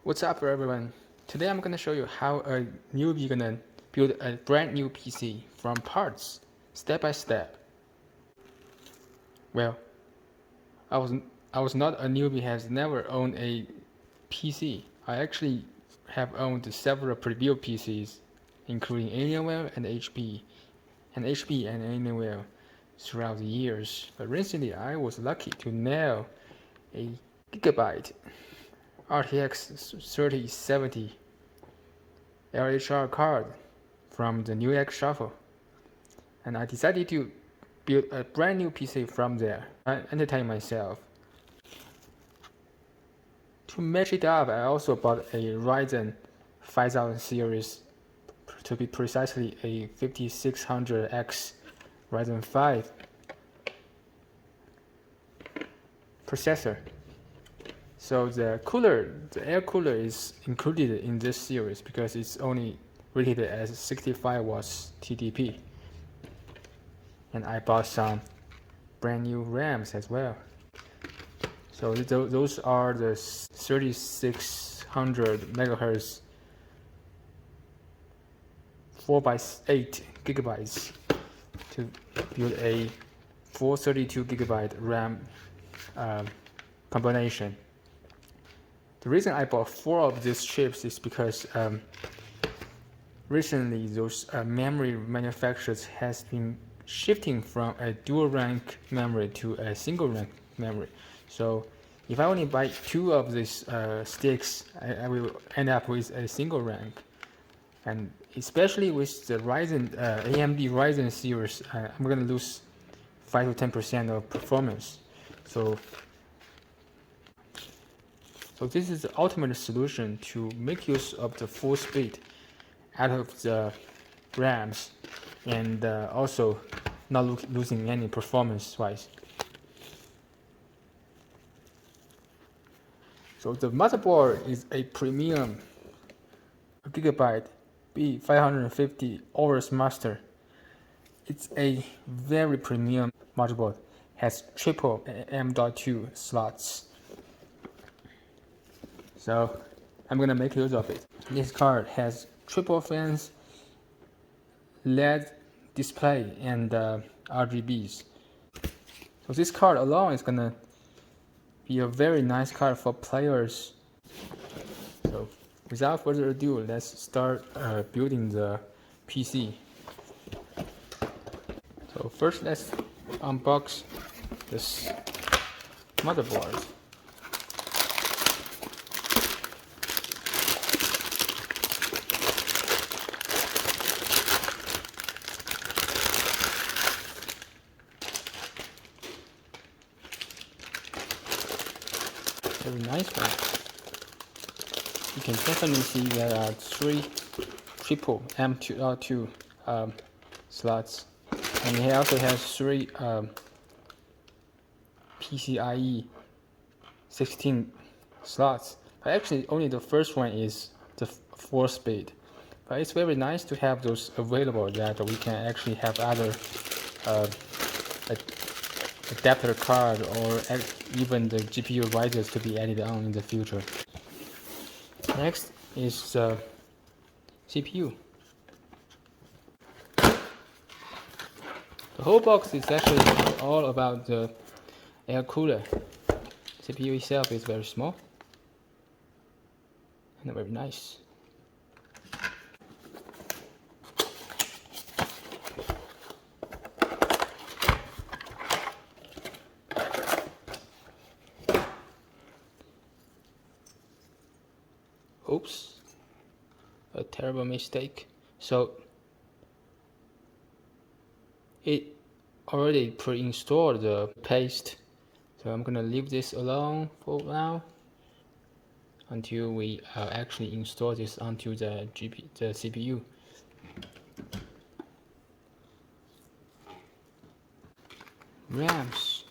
What's up everyone? Today I'm gonna show you how a newbie gonna build a brand new PC from parts, step by step. Well, I was not a newbie, has never owned a PC. I actually have owned several pre-built PCs, including Alienware and HP and Alienware throughout the years. But recently I was lucky to nail a Gigabyte RTX 3070 LHR card from the New Egg Shuffle, and I decided to build a brand new PC from there. I entertain myself. To match it up, I also bought a Ryzen 5000 series, to be precisely a 5600X Ryzen 5 processor. So the air cooler is included in this series because it's only rated as 65 watts TDP. And I bought some brand new RAMs as well. So those are the 3600 megahertz 4x8 gigabytes to build a 432 gigabyte RAM combination. The reason I bought 4 of these chips is because recently those memory manufacturers has been shifting from a dual rank memory to a single rank memory. So if I only buy 2 of these sticks, I will end up with a single rank. And especially with the Ryzen, AMD Ryzen series, I'm going to lose 5 to 10% of performance. So this is the ultimate solution to make use of the full speed out of the RAMs and also not losing any performance wise. So the motherboard is a premium Gigabyte B550 Aorus Master. It's a very premium motherboard, has triple M.2 slots. So I'm gonna make use of it. This card has triple fans, LED display, and RGBs. So this card alone is gonna be a very nice card for players. So without further ado, let's start building the PC. So first let's unbox this motherboard. Very nice one. You can definitely see there are 3 triple M.2 slots, and it also has 3 PCIe 16 slots. But actually, only the first one is the 4 speed. But it's very nice to have those available, that we can actually have other adapter card or even the GPU risers to be added on in the future. Next is the CPU. The whole box is actually all about the air cooler. CPU itself is very small and very nice. Oops, a terrible mistake. So it already pre-installed the paste, so I'm gonna leave this alone for now until we actually install this onto the CPU. RAMs.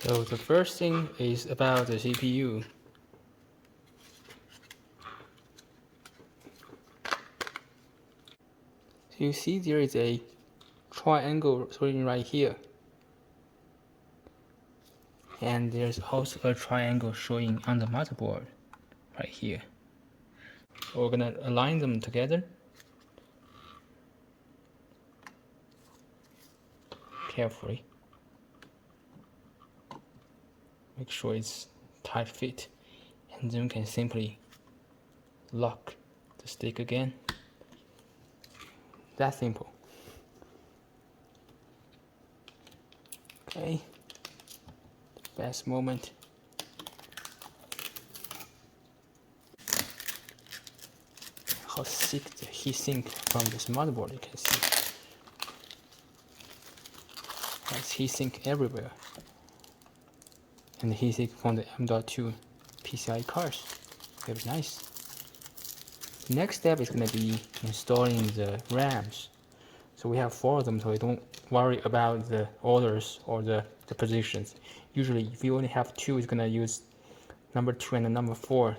So the first thing is about the CPU. So you see there is a triangle showing right here. And there's also a triangle showing on the motherboard right here. So we're gonna align them together. Carefully. Make sure it's tight fit. And then we can simply lock the stick again. That simple. Okay. Best moment. How thick the heatsink from this motherboard, you can see. There's heatsink everywhere. And the heatsink from the M.2 PCIe cards. Very nice. The next step is going to be installing the RAMs. So we have 4 of them, so we don't worry about the orders or the positions. Usually, if you only have 2, it's going to use number 2 and the number 4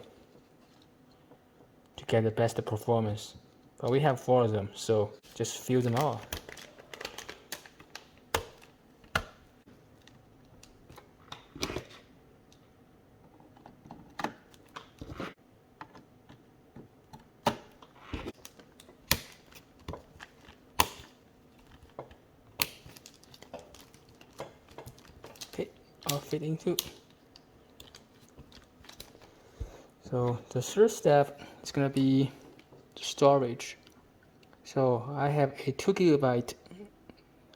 to get the best performance. But we have 4 of them, so just fill them all. Okay, all fit into. So the third step is going to be storage. So I have a 2GB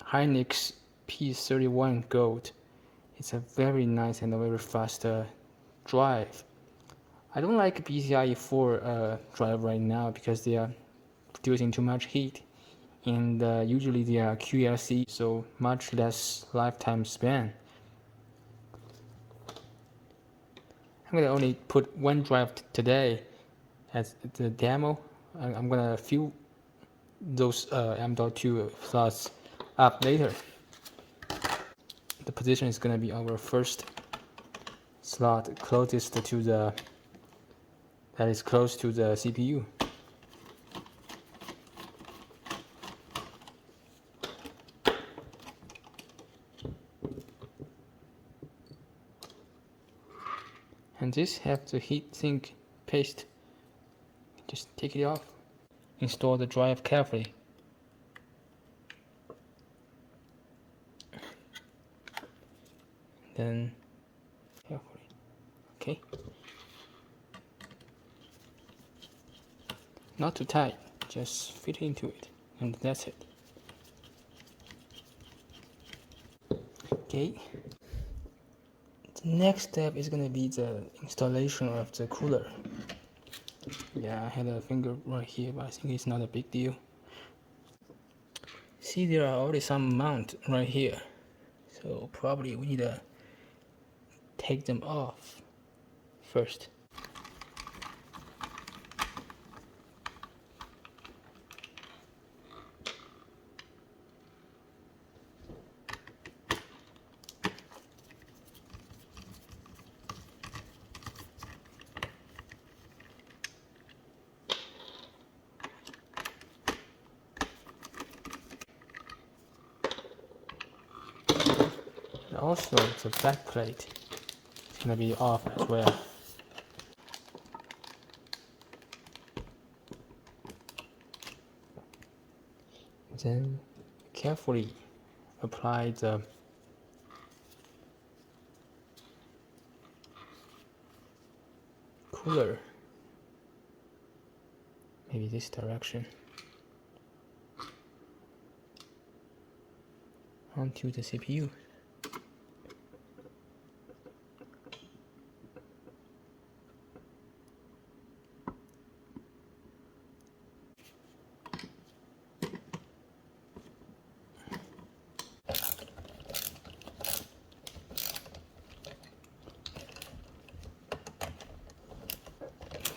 Hynix P31 Gold. It's a very nice and a very fast drive. I don't like PCIe 4 drive right now because they are producing too much heat, and usually they are QLC, so much less lifetime span. I'm gonna only put 1 drive today as the demo. I'm gonna fill those M.2 slots up later. The position is gonna be our first slot closest to the that is close to the CPU. And this have the heatsink paste. Just take it off. Install the drive carefully. Then carefully. Okay. Not too tight, just fit into it, and that's it. Okay. The next step is gonna be the installation of the cooler. Yeah, I had a finger right here, but I think it's not a big deal. See, there are already some mount right here, so probably we need to take them off first. Also, the back plate is gonna be off as well. Then carefully apply the cooler, maybe this direction, onto the CPU.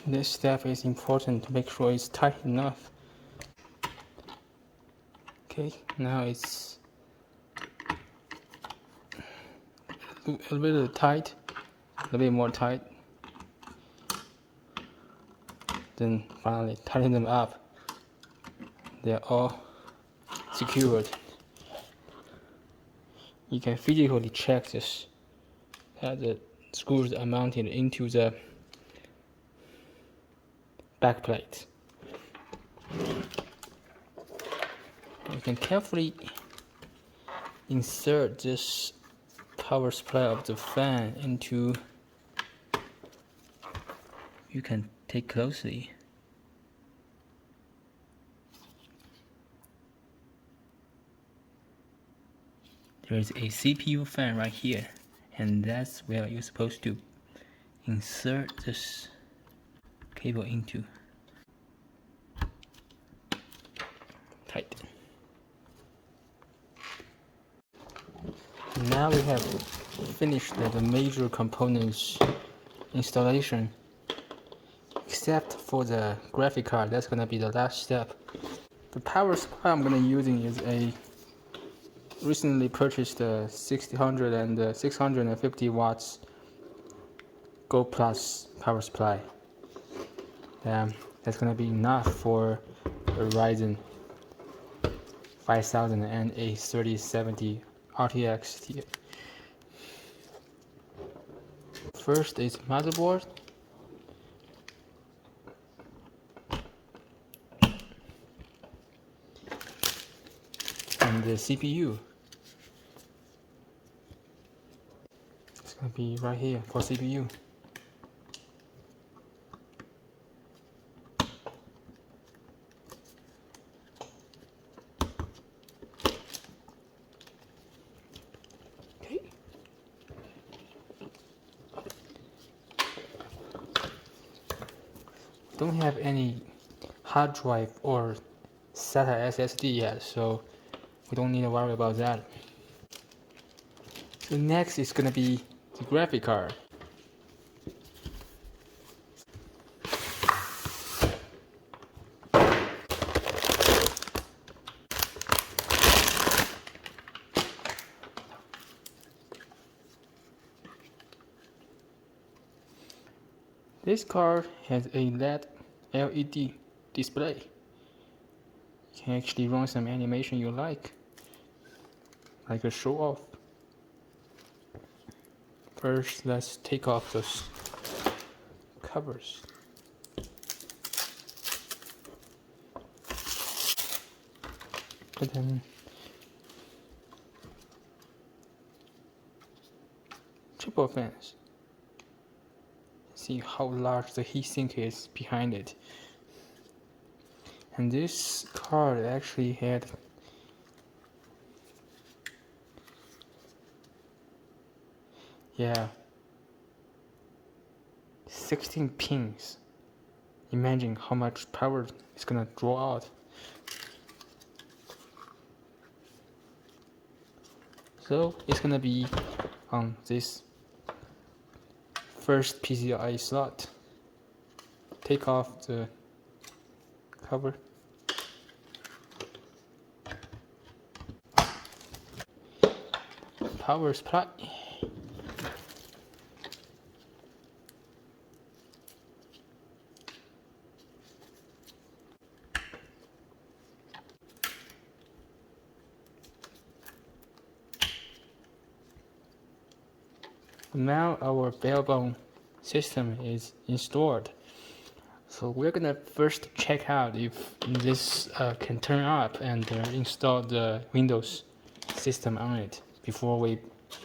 This step is important to make sure it's tight enough. Okay, now it's a little tight, a little bit more tight. Then finally tighten them up. They're all secured. You can physically check this, that the screws are mounted into the back plate. You can carefully insert this power supply of the fan into. You can take closely. There is a CPU fan right here, and that's where you're supposed to insert this cable into. Tight. Now we have finished the major components installation, except for the graphic card. That's gonna be the last step. The power supply I'm gonna using is a recently purchased 600 and 650 watts Go Plus power supply. That's gonna be enough for a Ryzen 5000 and a 3070 RTX. First is motherboard. And the CPU. It's gonna be right here for CPU. Okay. Don't have any hard drive or SATA SSD yet, so we don't need to worry about that. So next is gonna be the graphic card. This card has a LED display. You can actually run some animation you like a show off. First, let's take off those covers. Put them triple fans. See how large the heatsink is behind it. And this card actually had Yeah, 16 pins. Imagine how much power it's gonna draw out. So it's gonna be on this first PCIe slot. Take off the cover. Power supply. Now our barebone system is installed. So we're gonna first check out if this can turn up and install the Windows system on it before we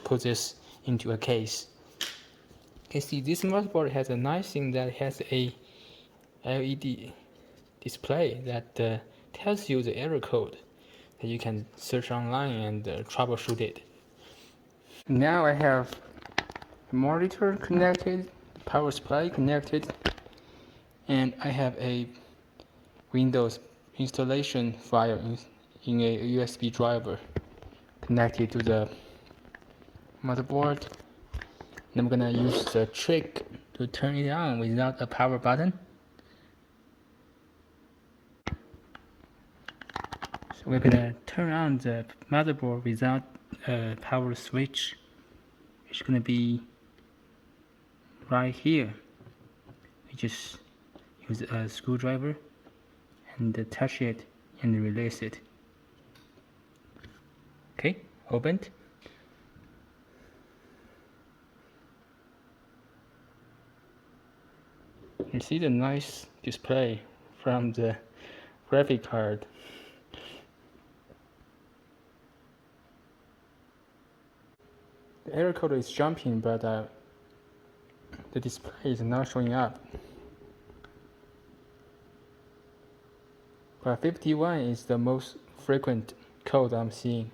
put this into a case. You can see this motherboard has a nice thing that has a LED display that tells you the error code that you can search online and troubleshoot it. Now I have monitor connected, power supply connected, and I have a Windows installation file in a USB driver connected to the motherboard. And I'm gonna use the trick to turn it on without a power button. So we're gonna turn on the motherboard without a power switch. it's gonna be right here. We just use a screwdriver and touch it and release it. Okay, opened. You see the nice display from the graphic card. The error code is jumping, but the display is not showing up. But 51 is the most frequent code I'm seeing.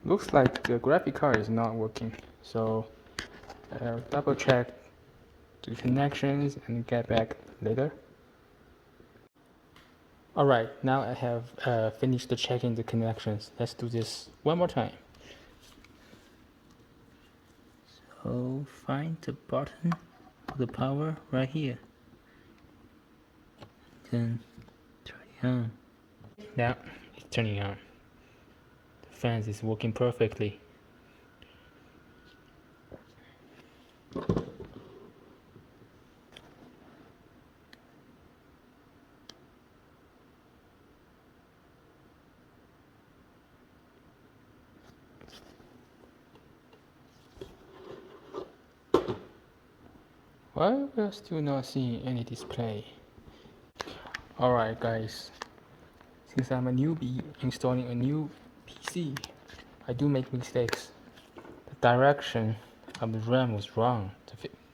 Looks like the graphic card is not working, so I'll double check the connections and get back later. Alright, now I have finished checking the connections. Let's do this one more time. So find the button for the power right here. Then turn it on. Now it's turning on. The fans is working perfectly. Why we're still not seeing any display? Alright guys, since I'm a newbie installing a new PC, I do make mistakes. The direction of the RAM was wrong.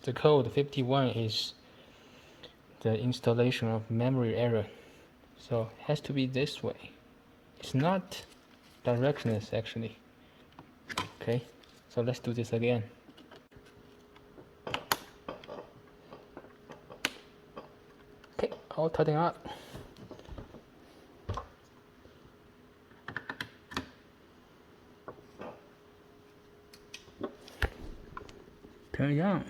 The code 51 is the installation of memory error, so it has to be this way. It's not directionless actually. Okay, so let's do this again. Okay, all turning out. Turn it on.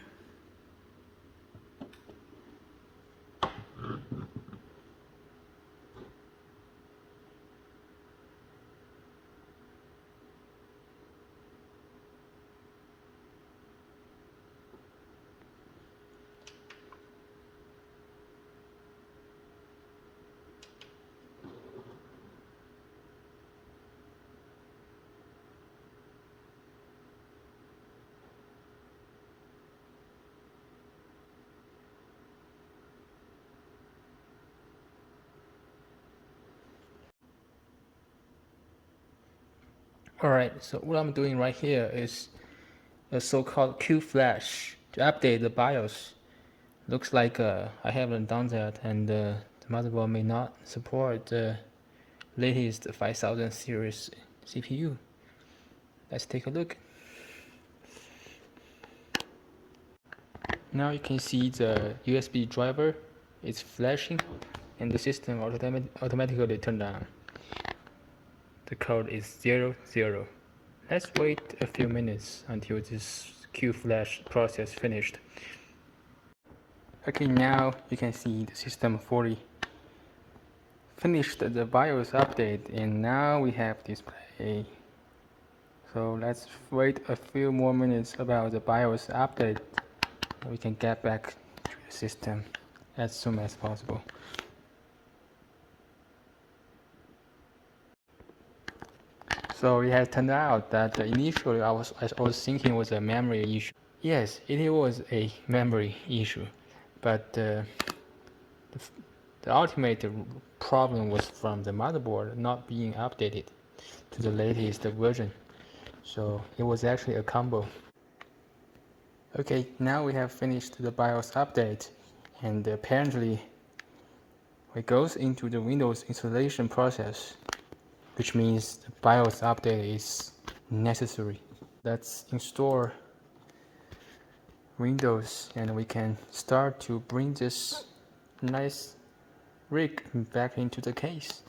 Alright, so what I'm doing right here is a so-called Q flash to update the BIOS. Looks like I haven't done that, and the motherboard may not support the latest 5000 series CPU. Let's take a look. Now you can see the USB driver is flashing and the system automatically turned on. The code is 00. Let's wait a few minutes until this Q flash process finished. Okay, now you can see the system fully finished the BIOS update, and now we have display. So let's wait a few more minutes about the BIOS update. We can get back to the system as soon as possible. So it has turned out that initially I was thinking it was a memory issue. Yes, it was a memory issue, but the ultimate problem was from the motherboard not being updated to the latest version. So it was actually a combo. Okay, now we have finished the BIOS update, and apparently it goes into the Windows installation process, which means the BIOS update is necessary. Let's install Windows, and we can start to bring this nice rig back into the case.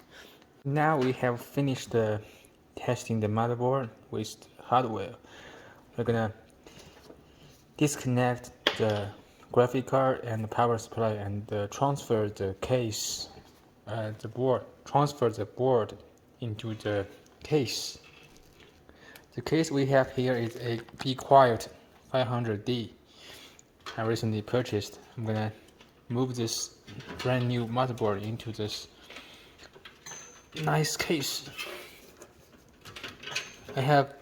Now we have finished testing the motherboard with hardware. We're gonna disconnect the graphic card and the power supply and transfer the case, transfer the board into the case. The case we have here is a Be Quiet 500D. I recently purchased. I'm gonna move this brand new motherboard into this nice case. I have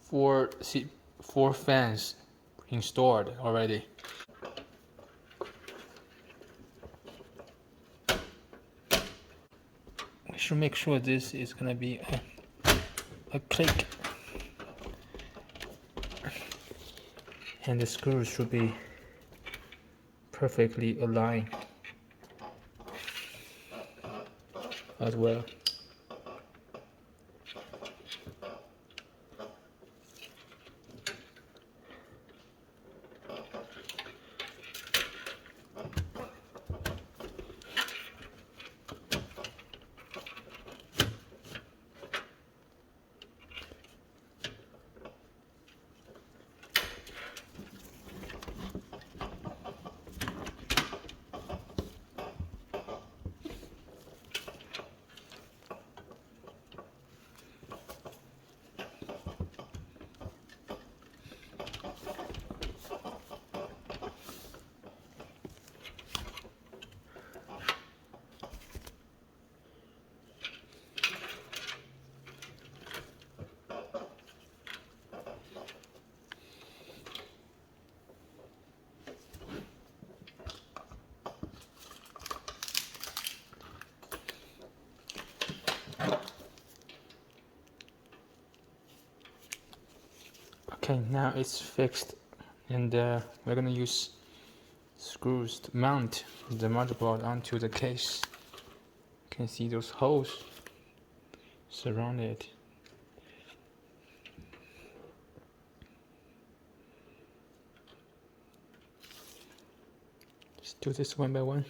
four fans installed already. We should make sure this is gonna be a click, and the screws should be perfectly aligned as well. Okay, now it's fixed, and we're gonna use screws to mount the motherboard onto the case. You can see those holes surround it. Just do this one by one.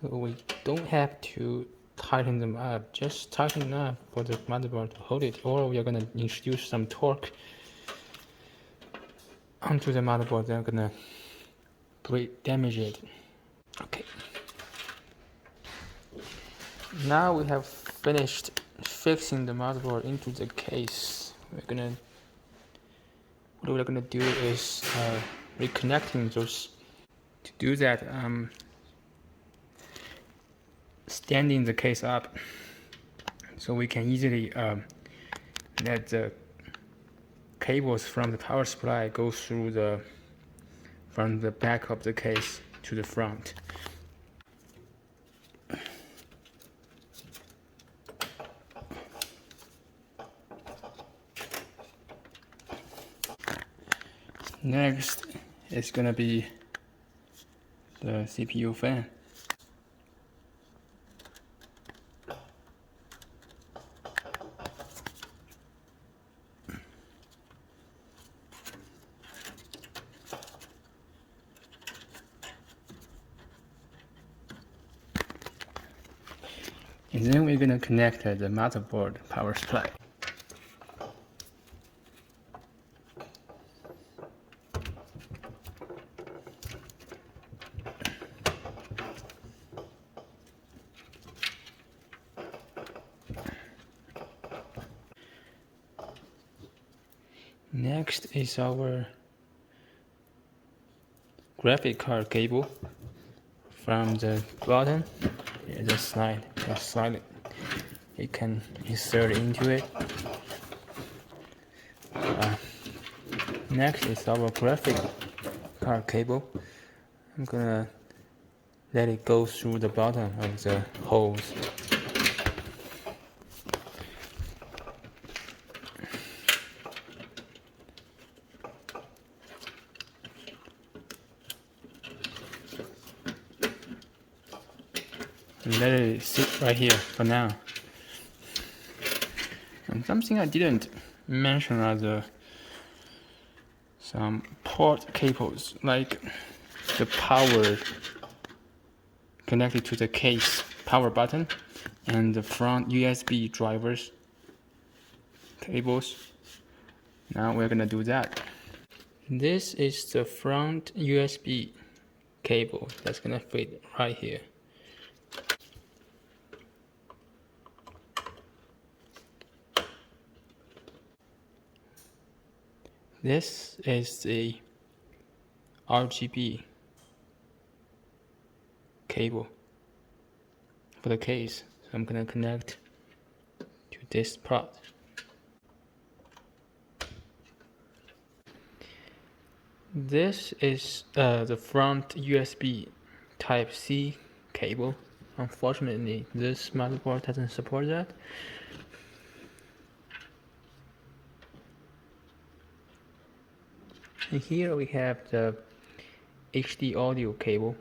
So we don't have to tighten them up, just tighten enough for the motherboard to hold it, or we are going to introduce some torque onto the motherboard that are going to damage it. Okay. Now we have finished fixing the motherboard into the case. What we're gonna do is reconnecting those. To do that, standing the case up so we can easily let the cables from the power supply go through from the back of the case to the front. Next is gonna be the CPU fan. And then we're gonna connect the motherboard power supply. Next is our graphic card cable. From the bottom, there's a slide. You can insert into it. Next is our graphic card cable. I'm gonna let it go through the bottom of the holes. And let it sit right here for now. And something I didn't mention are some port cables, like the power connected to the case power button and the front USB drivers cables. Now we're gonna do that. This is the front USB cable that's gonna fit right here. This is the RGB cable for the case. So I'm gonna connect to this part. This is the front USB Type-C cable. Unfortunately, this motherboard doesn't support that. And here we have the HD audio cable.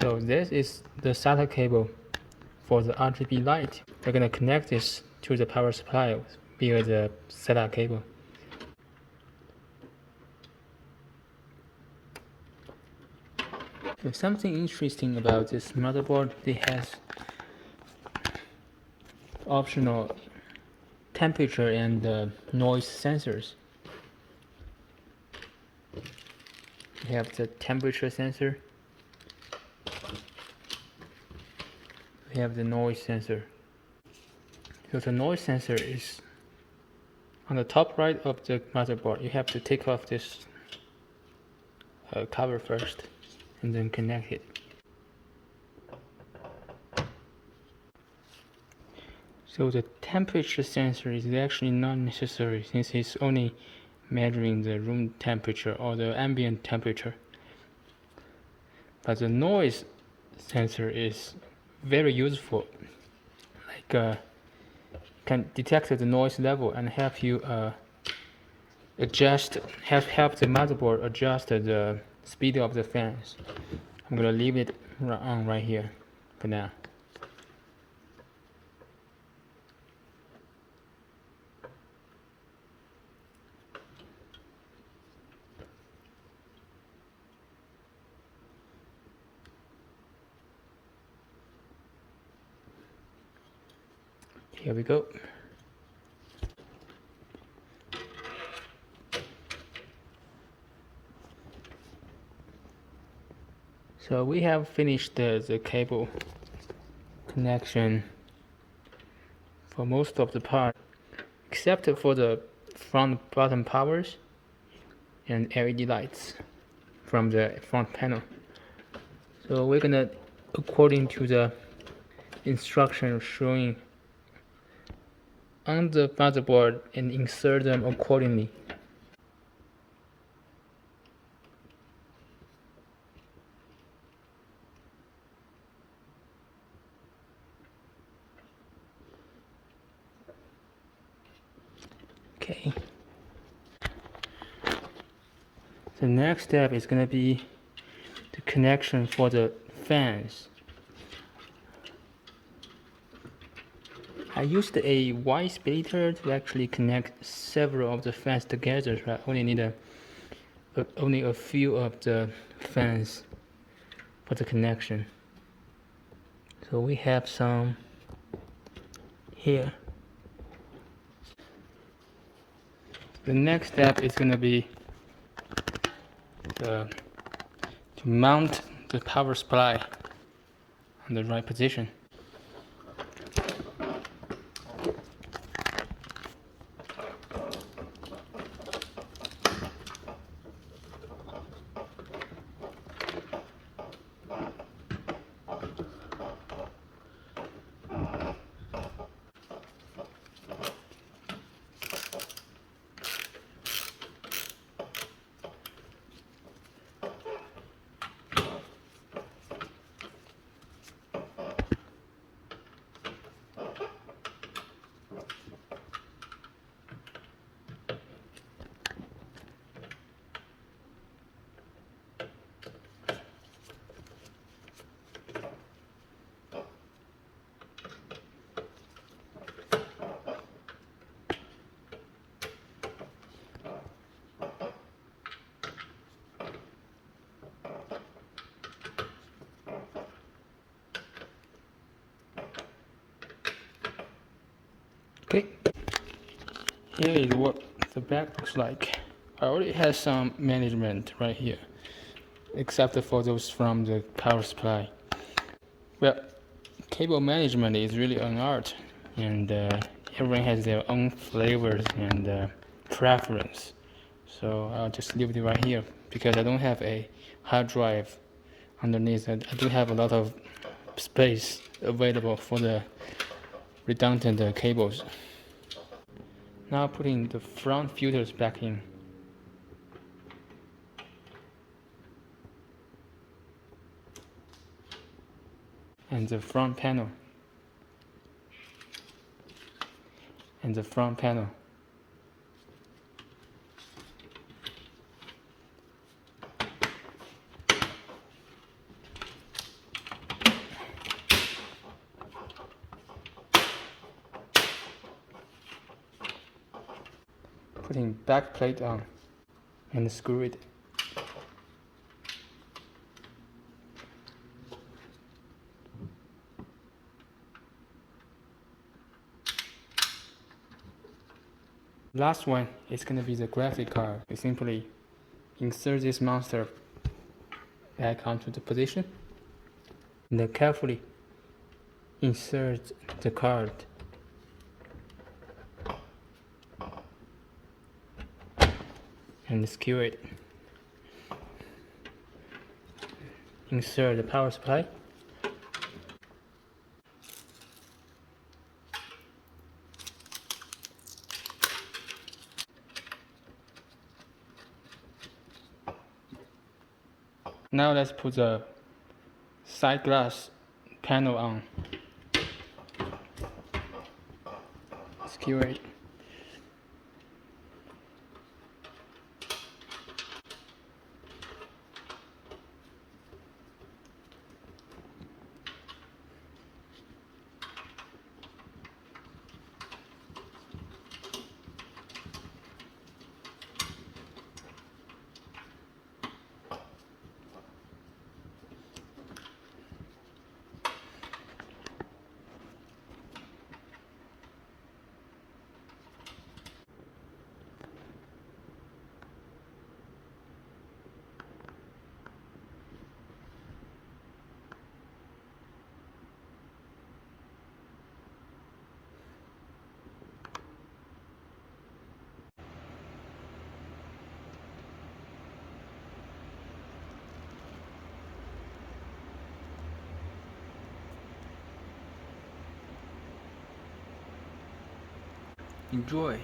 So this is the SATA cable for the RGB light. We're going to connect this to the power supply via the SATA cable. There's something interesting about this motherboard. It has optional temperature and noise sensors. We have the temperature sensor. We have the noise sensor. So the noise sensor is on the top right of the motherboard. You have to take off this cover first and then connect it. So the temperature sensor is actually not necessary since it's only measuring the room temperature or the ambient temperature. But the noise sensor is very useful. Like can detect the noise level and help you help the motherboard adjust the speed of the fans. I'm gonna leave it on right here for now. Here we go. So we have finished the cable connection for most of the part, except for the front bottom powers and LED lights from the front panel. So we're gonna, according to the instructions showing on the motherboard, and insert them accordingly. Okay. The next step is going to be the connection for the fans. I used a Y splitter to actually connect several of the fans together. So I only need only a few of the fans for the connection. So we have some here. The next step is going to be to mount the power supply on the right position. Here is what the back looks like. I already have some management right here, except for those from the power supply. Well, cable management is really an art, and everyone has their own flavors and preference. So I'll just leave it right here because I don't have a hard drive underneath. I do have a lot of space available for the redundant cables. Now putting the front filters back in. And the front panel. And the front panel. Putting back plate on and screw it. Last one is going to be the graphic card. You simply insert this monster back onto the position and then carefully insert the card. And secure it. Insert the power supply. Now let's put the side glass panel on. Secure it. Enjoy.